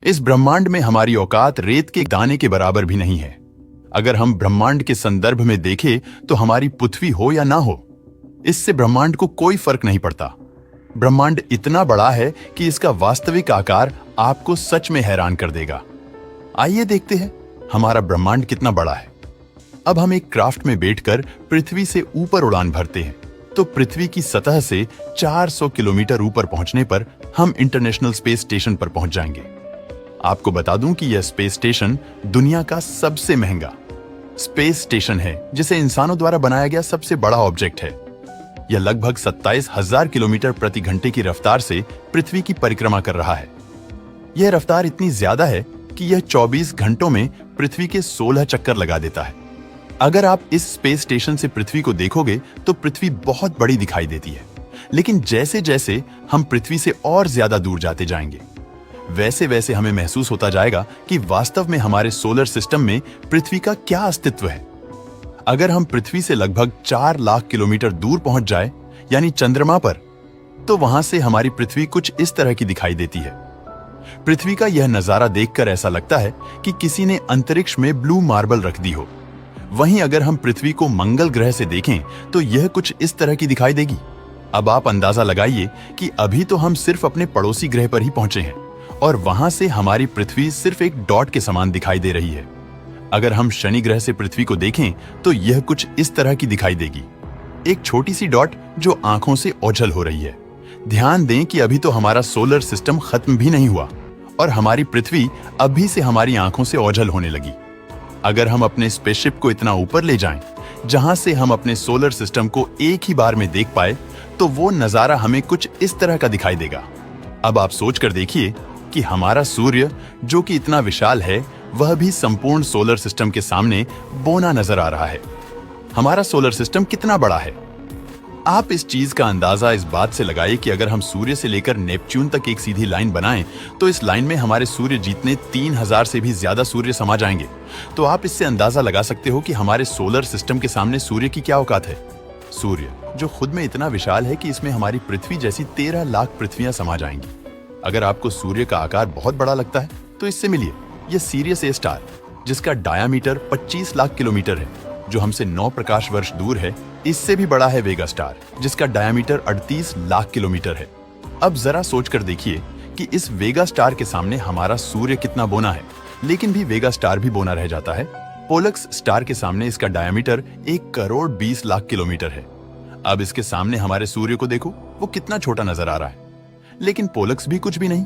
इस ब्रह्मांड में हमारी औकात रेत के दाने के बराबर भी नहीं है। अगर हम ब्रह्मांड के संदर्भ में देखें तो हमारी पृथ्वी हो या ना हो, इससे ब्रह्मांड को कोई फर्क नहीं पड़ता। ब्रह्मांड इतना बड़ा है कि इसका वास्तविक आकार आपको सच में हैरान कर देगा। आइए देखते हैं हमारा ब्रह्मांड कितना बड़ा है। अब हम एक क्राफ्ट में बैठकर पृथ्वी से ऊपर उड़ान भरते हैं तो पृथ्वी की सतह से 400 किलोमीटर ऊपर पहुंचने पर हम इंटरनेशनल स्पेस स्टेशन पर पहुंच जाएंगे। आपको बता दूं कि यह स्पेस स्टेशन दुनिया का सबसे महंगा स्पेस स्टेशन है, जिसे इंसानों द्वारा बनाया गया सबसे बड़ा ऑब्जेक्ट है। यह लगभग 27,000 किलोमीटर प्रति घंटे की रफ्तार से पृथ्वी की परिक्रमा कर रहा है। यह रफ्तार इतनी ज्यादा है कि यह 24 घंटों में पृथ्वी के 16 चक्कर लगा देता है। अगर आप इस स्पेस स्टेशन से पृथ्वी को देखोगे तो पृथ्वी बहुत बड़ी दिखाई देती है, लेकिन जैसे जैसे हम पृथ्वी से और ज्यादा दूर जाते जाएंगे वैसे वैसे हमें महसूस होता जाएगा कि वास्तव में हमारे सोलर सिस्टम में पृथ्वी का क्या अस्तित्व है। अगर हम पृथ्वी से लगभग 4 लाख किलोमीटर दूर पहुंच जाए, यानी चंद्रमा पर, तो वहां से हमारी पृथ्वी कुछ इस तरह की दिखाई देती है। पृथ्वी का यह नजारा देखकर ऐसा लगता है कि किसी ने अंतरिक्ष में ब्लू मार्बल रख दी हो। वहीं अगर हम पृथ्वी को मंगल ग्रह से देखें तो यह कुछ इस तरह की दिखाई देगी। अब आप अंदाजा लगाइए कि अभी तो हम सिर्फ अपने पड़ोसी ग्रह पर ही पहुंचे हैं और वहां से हमारी पृथ्वी सिर्फ एक डॉट के समान दिखाई दे रही है। अगर हम शनि ग्रह से पृथ्वी को देखें तो यह कुछ इस तरह की दिखाई देगी, एक छोटी सी डॉट जो आंखों से ओझल हो रही है। ध्यान दें कि अभी तो हमारा सोलर सिस्टम खत्म भी नहीं हुआ और हमारी पृथ्वी अभी से हमारी आंखों से ओझल होने लगी। अगर हम अपने स्पेसशिप को इतना ऊपर ले जाएं, जहां से हम अपने सोलर सिस्टम को एक ही बार में देख पाए, तो वो नजारा हमें कुछ इस तरह का दिखाई देगा। अब आप सोच कर देखिए कि हमारा सूर्य, जो कि इतना विशाल है, वह भी संपूर्ण सोलर सिस्टम के सामने बौना नजर आ रहा है। हमारा सोलर सिस्टम कितना बड़ा है। आप इस चीज का अंदाजा इस बात से लगाइए कि अगर हम सूर्य से लेकर नेपच्यून तक एक सीधी लाइन बनाएं, तो इस लाइन में हमारे सूर्य जितने 3000 से भी ज्यादा सूर्य समा जाएंगे। तो आप इससे अंदाजा लगा सकते हो कि हमारे सोलर सिस्टम के सामने सूर्य की क्या औकात है। सूर्य, जो खुद में इतना विशाल है कि इसमें हमारी पृथ्वी जैसी 13 लाख पृथ्वियां समा जाएंगी। अगर आपको सूर्य का आकार बहुत बड़ा लगता है तो इससे मिलिए यह सीरियस ए स्टार, जिसका डायामीटर 25 लाख किलोमीटर है, जो हमसे 9 प्रकाश वर्ष दूर है। इससे भी बड़ा है वेगा स्टार, जिसका डायामीटर 38 लाख किलोमीटर है। अब जरा सोचकर देखिए कि इस वेगा स्टार के सामने हमारा सूर्य कितना बौना है, लेकिन भी वेगा स्टार भी बौना रह जाता है। पोलक्स स्टार के सामने इसका डायामीटर 1 करोड़ 20 लाख किलोमीटर है। अब इसके सामने हमारे सूर्य को देखो, वो कितना छोटा नजर आ रहा है, लेकिन पोलक्स भी कुछ भी नहीं।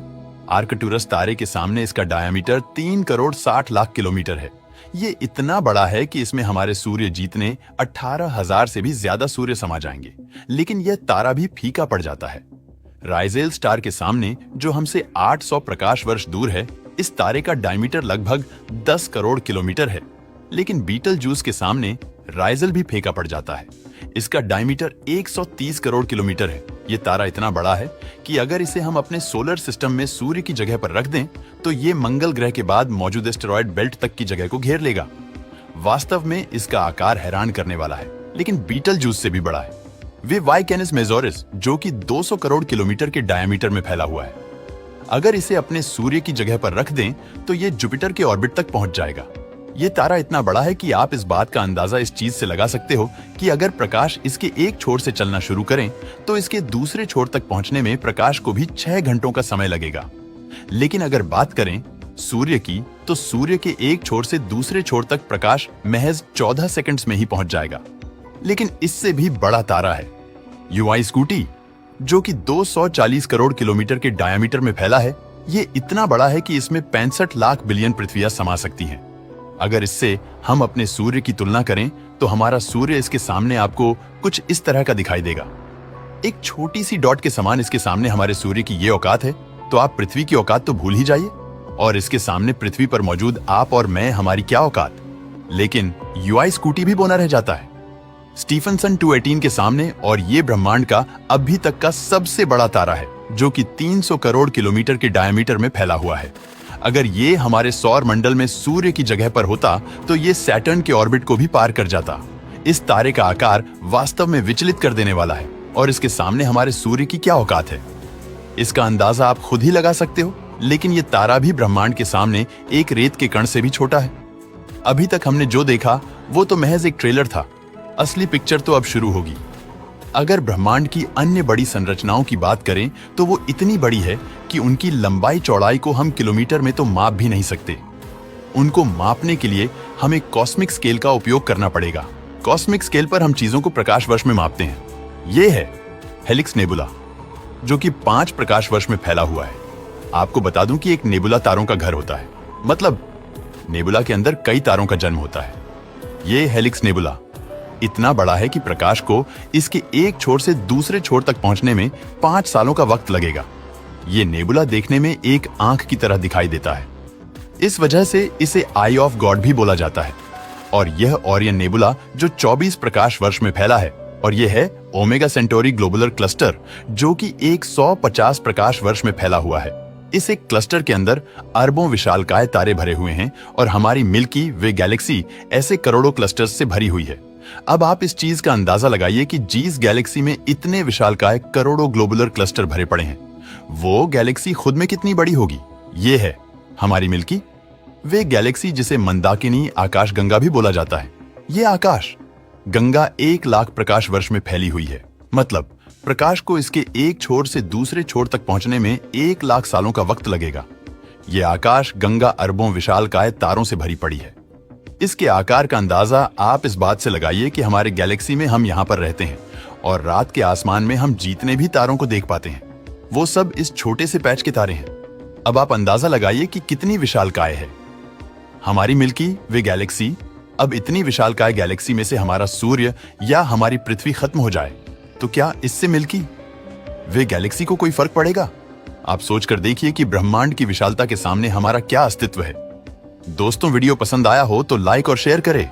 आर्कटूरस तारे के सामने इसका डायामीटर 3 करोड़ 60 लाख किलोमीटर है। ये इतना बड़ा है कि इसमें हमारे सूर्य जीतने 18,000 से भी ज्यादा सूर्य समा जाएंगे, लेकिन यह तारा भी फीका पड़ जाता है। राइजेल स्टार के सामने, जो हमसे 800 प्रकाश वर्ष दूर है, इस तारे का डायमीटर लगभग 10 करोड़ किलोमीटर है, लेकिन बीटल जूस के सामने राइजेल भी फीका पड़ जाता है। इसका डायमीटर 130 करोड़ किलोमीटर है। ये तारा इतना बड़ा है कि अगर इसे हम अपने सोलर सिस्टम में सूर्य की जगह पर रख दें, तो ये मंगल ग्रह के बाद मौजूद एस्टेरॉयड बेल्ट तक की जगह को घेर लेगा। वास्तव में इसका आकार हैरान करने वाला है, लेकिन बीटल जूस से भी बड़ा है। वे वाई कैनिस मेजोरिस, जो कि 200 करोड़ किलोमीटर के डायमीटर में फैला हुआ है। अगर इसे अपने सूर्य की जगह पर रख दें तो ये जुपिटर के ऑर्बिट तक पहुंच जाएगा। ये तारा इतना बड़ा है कि आप इस बात का अंदाजा इस चीज से लगा सकते हो कि अगर प्रकाश इसके एक छोर से चलना शुरू करें तो इसके दूसरे छोर तक पहुंचने में प्रकाश को भी 6 घंटों का समय लगेगा। लेकिन अगर बात करें सूर्य की, तो सूर्य के एक छोर से दूसरे छोर तक प्रकाश महज 14 सेकंड्स में ही पहुंच जाएगा। लेकिन इससे भी बड़ा तारा है यूआई स्कूटी, जो कि 240 करोड़ किलोमीटर के डायमीटर में फैला है। ये इतना बड़ा है कि इसमें 65 लाख बिलियन पृथ्वियां समा सकती हैं। अगर इससे हम अपने सूर्य की तुलना करें तो हमारा सूर्य इसके सामने आपको कुछ इस तरह का दिखाई देगा। एक छोटी सी डॉट के समान इसके सामने हमारे सूर्य की ये औकात है, तो आप पृथ्वी की औकात तो भूल ही जाइए, और इसके सामने पृथ्वी पर मौजूद आप और मैं, हमारी क्या औकात। लेकिन यूआई स्कूटी भी बौना रह जाता है स्टीफनसन 218 के सामने, और ये ब्रह्मांड का अभी तक का सबसे बड़ा तारा है, जो कि 300 करोड़ किलोमीटर के डायमीटर में फैला हुआ है। अगर ये हमारे सौर मंडल में सूर्य की जगह पर होता तो ये सैटर्न के ऑर्बिट को भी पार कर जाता। इस तारे का आकार वास्तव में विचलित कर देने वाला है, और इसके सामने हमारे सूर्य की क्या औकात है। इसका अंदाजा आप खुद ही लगा सकते हो लेकिन ये तारा भी ब्रह्मांड के सामने एक रेत के कण से भी छोटा है। अभी तक हमने जो देखा वो तो महज एक ट्रेलर था, असली पिक्चर तो अब शुरू होगी। अगर ब्रह्मांड की अन्य बड़ी संरचनाओं की बात करें तो वो इतनी बड़ी है कि उनकी लंबाई चौड़ाई को हम किलोमीटर में तो माप भी नहीं सकते। उनको मापने के लिए हमें कॉस्मिक स्केल का उपयोग करना पड़ेगा। कॉस्मिक स्केल पर हम चीजों को प्रकाश वर्ष में मापते हैं। ये है हेलिक्स नेबुला, जो कि 5 प्रकाश वर्ष में फैला हुआ है। आपको बता दूं कि एक नेबुला तारों का घर होता है, मतलब नेबुला के अंदर कई तारों का जन्म होता है। ये हेलिक्स नेबुला इतना बड़ा है कि प्रकाश को इसके एक छोर से दूसरे छोर तक पहुंचने में 5 सालों का वक्त लगेगा। ये नेबुला देखने में एक आंख की तरह दिखाई देता है, इस वजह से इसे आई ऑफ गॉड भी बोला जाता है। और यह ओरियन नेबुला जो 24 प्रकाश वर्ष में फैला है, और यह है ओमेगा सेंटोरी ग्लोबुलर क्लस्टर, जो कि 150 प्रकाश वर्ष में फैला हुआ है। इस एक क्लस्टर के अंदर अरबों विशालकाय तारे भरे हुए हैं और हमारी मिल्की वे गैलेक्सी ऐसे करोड़ों क्लस्टर्स से भरी हुई है। अब आप इस चीज का अंदाजा लगाइए कि जिस गैलेक्सी में इतने विशालकाय करोड़ों ग्लोबुलर क्लस्टर भरे पड़े हैं, वो गैलेक्सी खुद में कितनी बड़ी होगी। ये है हमारी मिल्की वे गैलेक्सी, जिसे मंदाकिनी आकाश गंगा भी बोला जाता है। ये आकाश गंगा 1 लाख प्रकाश वर्ष में फैली हुई है, मतलब प्रकाश को इसके एक छोर से दूसरे छोर तक पहुंचने में 1 लाख सालों का वक्त लगेगा। यह आकाश गंगा अरबों विशालकाय तारों से भरी पड़ी है। इसके आकार का अंदाजा आप इस बात से लगाइए कि हमारे गैलेक्सी में हम यहाँ पर रहते हैं और रात के आसमान में हम जितने भी तारों को देख पाते हैं वो सब इस छोटे से पैच के तारे हैं। अब आप अंदाजा लगाइए कि कितनी विशालकाय है हमारी मिल्की वे गैलेक्सी। अब इतनी विशालकाय गैलेक्सी में से हमारा सूर्य या हमारी पृथ्वी खत्म हो जाए तो क्या इससे मिल्की वे गैलेक्सी को कोई फर्क पड़ेगा? आप सोचकर देखिए कि ब्रह्मांड की विशालता के सामने हमारा क्या अस्तित्व है। दोस्तों, वीडियो पसंद आया हो तो लाइक और शेयर करें।